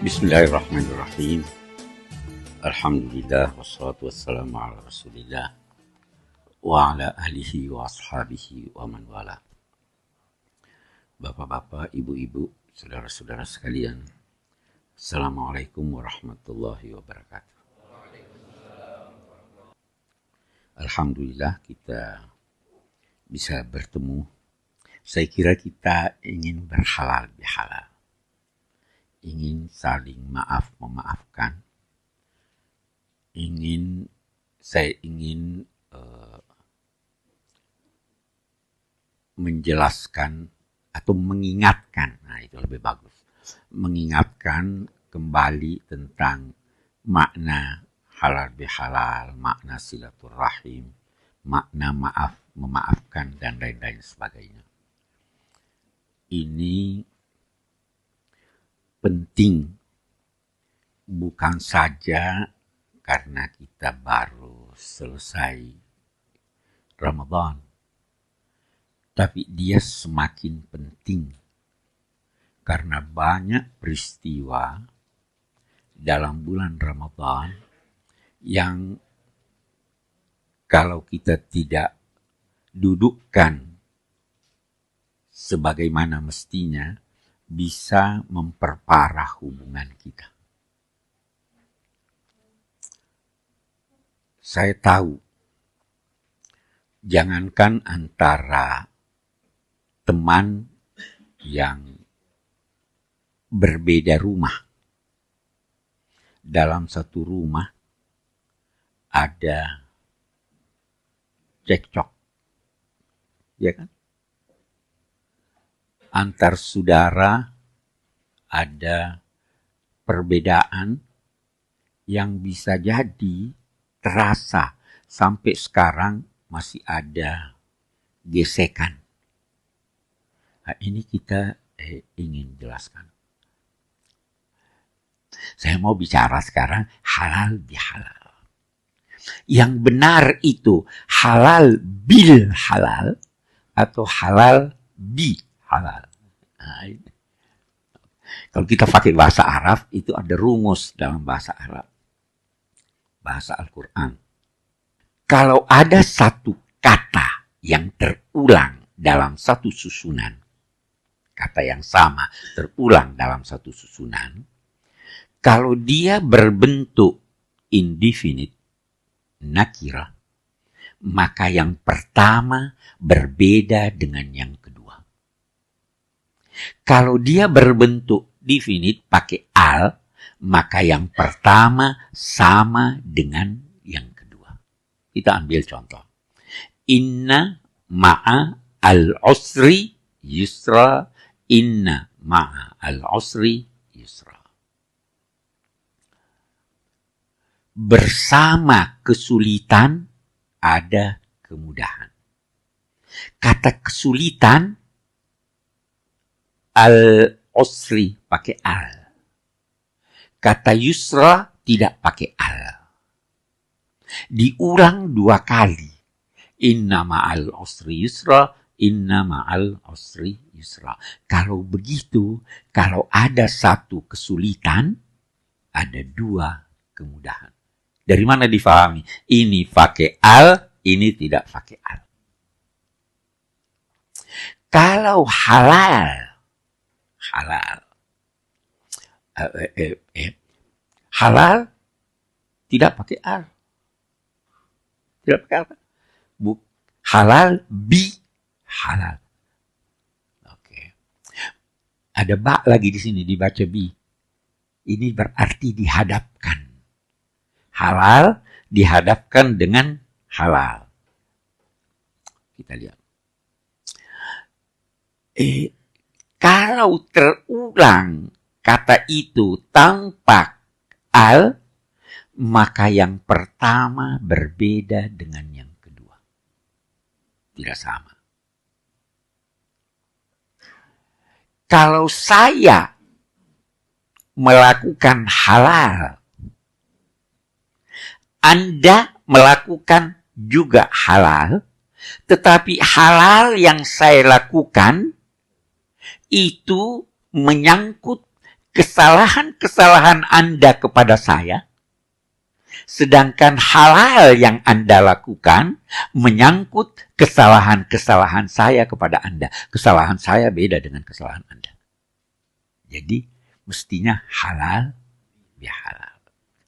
Bismillahirrahmanirrahim. Alhamdulillah wassalatu wassalamu ala Rasulillah wa ala alihi wa ashabihi wa man wala. Bapak-bapak, ibu-ibu, saudara-saudara sekalian, Assalamualaikum warahmatullahi wabarakatuh. Alhamdulillah kita bisa bertemu. Saya kira kita ingin berhalal bihalal, ingin saling memaafkan, saya ingin menjelaskan atau mengingatkan, nah itu lebih bagus, mengingatkan kembali tentang makna halal bihalal, makna silaturahim, makna memaafkan dan lain-lain sebagainya. Ini penting bukan saja karena kita baru selesai Ramadan, tapi dia semakin penting karena banyak peristiwa dalam bulan Ramadan yang kalau kita tidak dudukkan sebagaimana mestinya bisa memperparah hubungan kita. Saya tahu, jangankan antara teman yang berbeda rumah, dalam satu rumah ada cekcok, ya kan? Antar saudara ada perbedaan yang bisa jadi terasa sampai sekarang masih ada gesekan. Nah, ini kita ingin jelaskan. Saya mau bicara sekarang halal bihalal. Yang benar itu halal bil halal atau halal bi halal. Nah, kalau kita pakai bahasa Arab, itu ada rumus dalam bahasa Arab. Bahasa Al-Quran. Kalau ada satu kata yang terulang dalam satu susunan, kata yang sama terulang dalam satu susunan, kalau dia berbentuk indefinite, nakirah, maka yang pertama berbeda dengan yang kedua. Kalau dia berbentuk definite pakai al, maka yang pertama sama dengan yang kedua. Kita ambil contoh. Inna ma'a al-usri yusra. Inna ma'a al-usri yusra. Bersama kesulitan ada kemudahan. Kata kesulitan al-usri pakai al. Kata yusra tidak pakai al. Diulang 2 kali. Inna ma'al usri yusra, inna ma'al usri yusra. Kalau begitu, kalau ada satu kesulitan, ada 2 kemudahan. Dari mana difahami? Ini pakai al, ini tidak pakai al. Kalau halal tidak pakai al. Tidak pakai al. Halal bi halal. Oke. Ada ba lagi di sini dibaca bi. Ini berarti dihadapkan. Halal dihadapkan dengan halal. Kita lihat. Kalau terulang kata itu tanpa al, maka yang pertama berbeda dengan yang kedua. Tidak sama. Kalau saya melakukan halal, Anda melakukan juga halal, tetapi halal yang saya lakukan itu menyangkut kesalahan-kesalahan Anda kepada saya, sedangkan hal-hal yang Anda lakukan menyangkut kesalahan-kesalahan saya kepada Anda. Kesalahan saya beda dengan kesalahan Anda. Jadi, mestinya halal bihalal.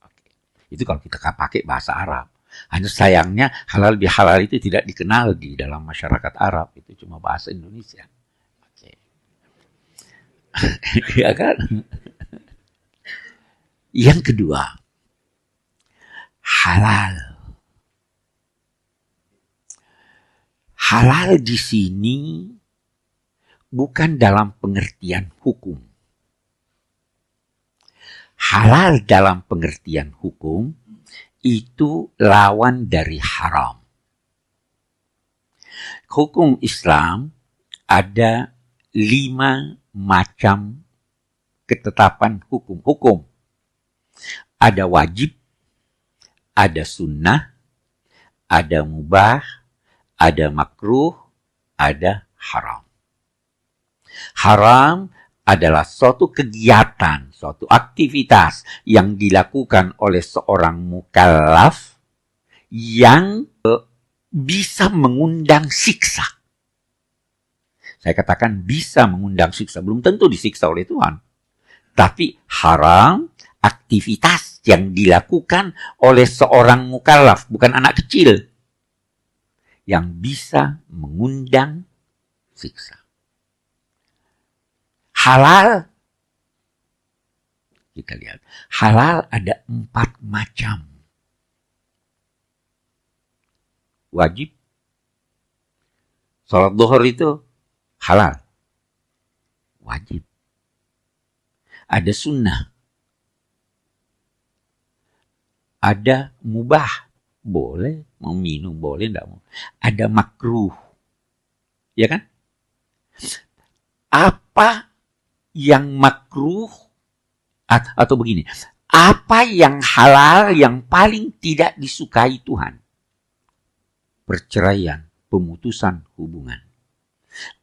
Oke. Itu kalau kita pakai bahasa Arab. Hanya sayangnya halal bihalal itu tidak dikenal di dalam masyarakat Arab. Itu cuma bahasa Indonesia. Oke. Ya kan? Yang kedua, halal. Halal di sini bukan dalam pengertian hukum. Halal dalam pengertian hukum itu lawan dari haram. Hukum Islam ada 5 macam ketetapan hukum. Ada wajib, ada sunnah, ada mubah, ada makruh, ada haram. Haram adalah suatu kegiatan, suatu aktivitas yang dilakukan oleh seorang mukallaf yang bisa mengundang siksa. Saya katakan bisa mengundang siksa, belum tentu disiksa oleh Tuhan. Tapi haram, aktivitas yang dilakukan oleh seorang mukallaf, bukan anak kecil, yang bisa mengundang siksa. Halal, kita lihat, halal ada 4 macam. Wajib, sholat zuhur itu halal, wajib. Ada sunnah, ada mubah, boleh, mau minum boleh, enggak mau. Ada makruh, ya kan? Apa yang makruh, atau begini, apa yang halal yang paling tidak disukai Tuhan? Perceraian, pemutusan hubungan.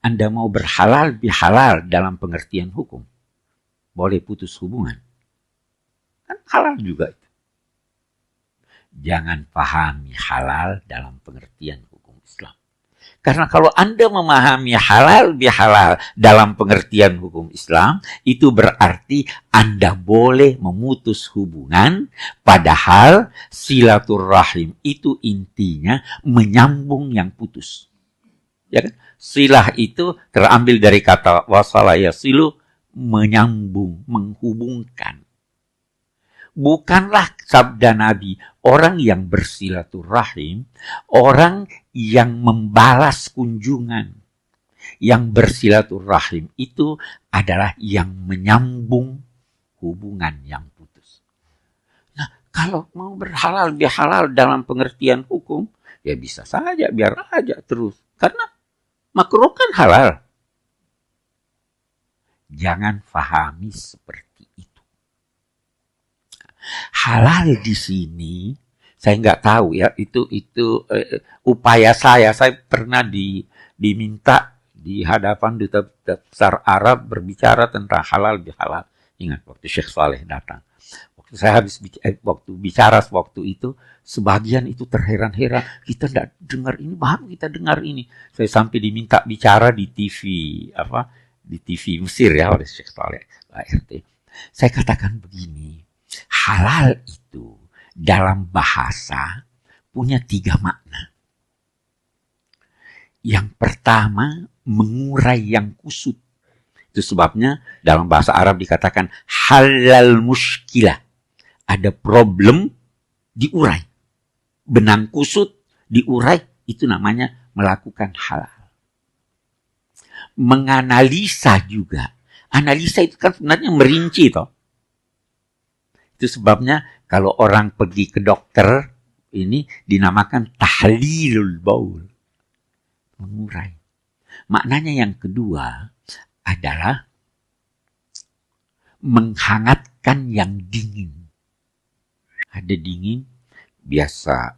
Anda mau berhalal bihalal dalam pengertian hukum, boleh putus hubungan, kan halal juga itu. Jangan pahami halal dalam pengertian hukum Islam. Karena kalau Anda memahami halal bihalal dalam pengertian hukum Islam, itu berarti Anda boleh memutus hubungan, padahal silaturrahim itu intinya menyambung yang putus. Ya kan? Silah itu terambil dari kata wasala yasilu, menyambung, menghubungkan. Bukanlah sabda Nabi, orang yang bersilaturahim, orang yang membalas kunjungan. Yang bersilaturahim itu adalah yang menyambung hubungan yang putus. Nah, kalau mau berhalal bihalal dalam pengertian hukum, ya bisa saja, biar aja terus. Karena makruh kan halal. Jangan fahami seperti itu. Halal di sini, saya nggak tahu ya, itu upaya saya pernah diminta di hadapan duta besar Arab berbicara tentang halal bihalal. Ingat waktu Syekh Saleh datang. Waktu saya waktu bicara waktu itu, sebagian itu terheran-heran, kita tidak dengar ini, baru kita dengar ini. Saya sampai diminta bicara di TV di TV Mesir ya oleh Syekh Saleh ART. Saya katakan begini, halal itu dalam bahasa punya 3 makna. Yang pertama, mengurai yang kusut. Itu sebabnya dalam bahasa Arab dikatakan halal muskilah. Ada problem, diurai. Benang kusut, diurai, itu namanya melakukan halal. Menganalisa juga. Analisa itu kan sebenarnya merinci toh. Itu sebabnya kalau orang pergi ke dokter, ini dinamakan tahlilul baul. Mengurai. Maknanya yang kedua adalah menghangatkan yang dingin. Ada dingin, biasa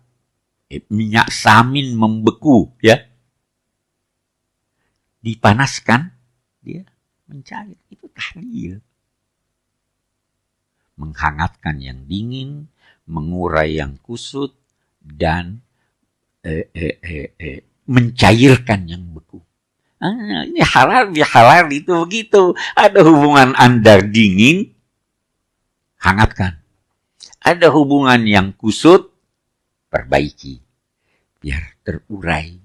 minyak samin membeku, ya. Dipanaskan, dia mencair. Itu tahlil. menghangatkan yang dingin, mengurai yang kusut, dan mencairkan yang beku. Ini halal bihalal itu begitu. Ada hubungan Anda dingin, hangatkan. Ada hubungan yang kusut, perbaiki. Biar terurai.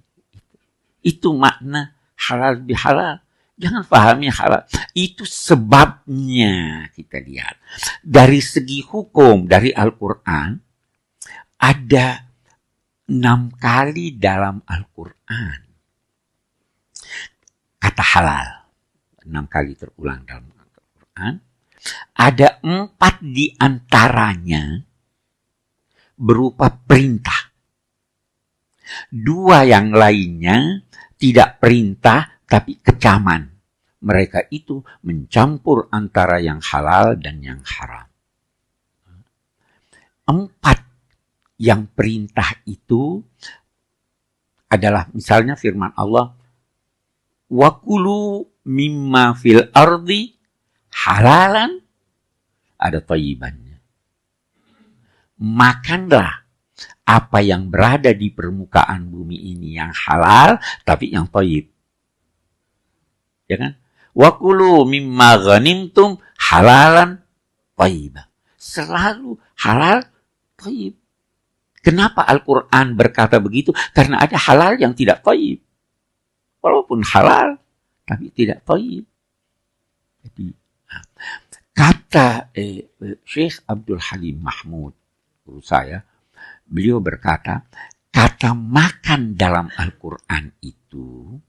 Itu makna halal bihalal. Jangan pahami halal. Itu sebabnya kita lihat. Dari segi hukum, dari Al-Quran, ada 6 kali dalam Al-Quran kata halal. 6 kali terulang dalam Al-Quran. Ada 4 di antaranya berupa perintah. 2 yang lainnya tidak perintah tapi kecaman. Mereka itu mencampur antara yang halal dan yang haram. 4 yang perintah itu adalah misalnya firman Allah, wa kulu mimma fil ardi halalan, ada thayyibannya. Makanlah apa yang berada di permukaan bumi ini yang halal tapi yang thayyib. Ya kan? Wa kulu mimma ghanimtum halalan thayyiban. Selalu halal thayyib. Kenapa Al-Quran berkata begitu? Karena ada halal yang tidak thayyib. Walaupun halal, tapi tidak thayyib. Jadi, kata Syekh Abdul Halim Mahmud, guru saya, beliau berkata, kata makan dalam Al-Quran itu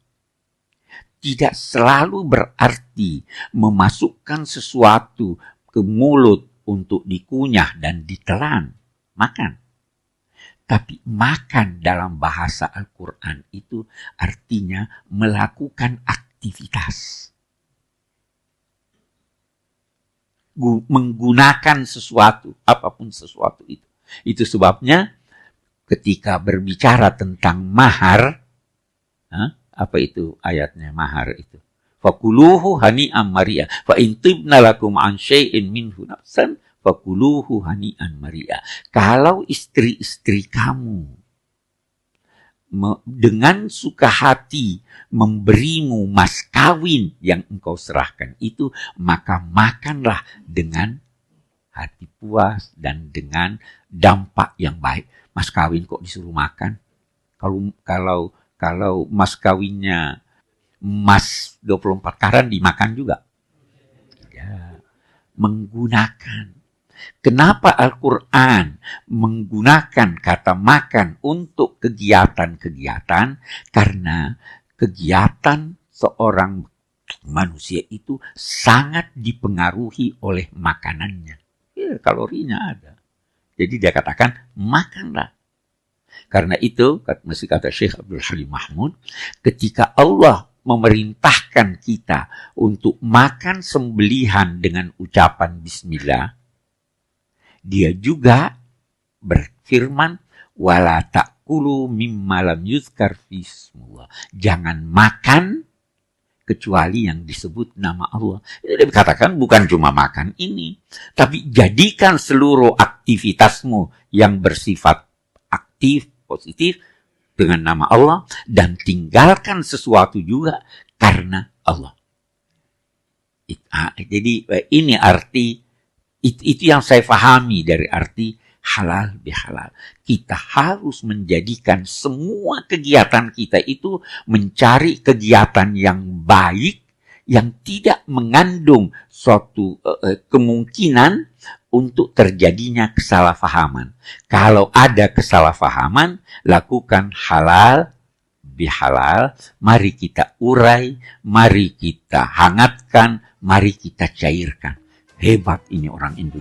tidak selalu berarti memasukkan sesuatu ke mulut untuk dikunyah dan ditelan. Makan. Tapi makan dalam bahasa Al-Quran itu artinya melakukan aktivitas. Menggunakan sesuatu, apapun sesuatu itu. Itu sebabnya ketika berbicara tentang mahar, apa itu ayatnya mahar itu? Fakuluhu hani'an mari'a. Fa in tibna lakum an syai'in minhu nafsan fakuluhu hani'an mari'a. Kalau istri-istri kamu dengan suka hati memberimu mas kawin yang engkau serahkan itu, maka makanlah dengan hati puas dan dengan dampak yang baik. Mas kawin kok disuruh makan? Kalau mas kawinnya emas 24 karat dimakan juga. Ya, menggunakan. Kenapa Al-Quran menggunakan kata makan untuk kegiatan-kegiatan? Karena kegiatan seorang manusia itu sangat dipengaruhi oleh makanannya. Ya, kalorinya ada. Jadi dia katakan, makanlah. Karena itu, masih kata Syekh Abdul Halim Mahmud, ketika Allah memerintahkan kita untuk makan sembelihan dengan ucapan bismillah, dia juga berfirman, wala ta'kulu mimma lam yuzkar fismullah. Jangan makan kecuali yang disebut nama Allah. Dia dikatakan bukan cuma makan ini, tapi jadikan seluruh aktivitasmu yang bersifat aktif, positif dengan nama Allah, dan tinggalkan sesuatu juga karena Allah. Jadi ini arti, itu yang saya pahami dari arti halal bihalal. Kita harus menjadikan semua kegiatan kita itu mencari kegiatan yang baik, yang tidak mengandung suatu kemungkinan untuk terjadinya kesalahpahaman. Kalau ada kesalahpahaman, lakukan halal bihalal. Mari kita urai, mari kita hangatkan, mari kita cairkan. Hebat ini orang Indonesia.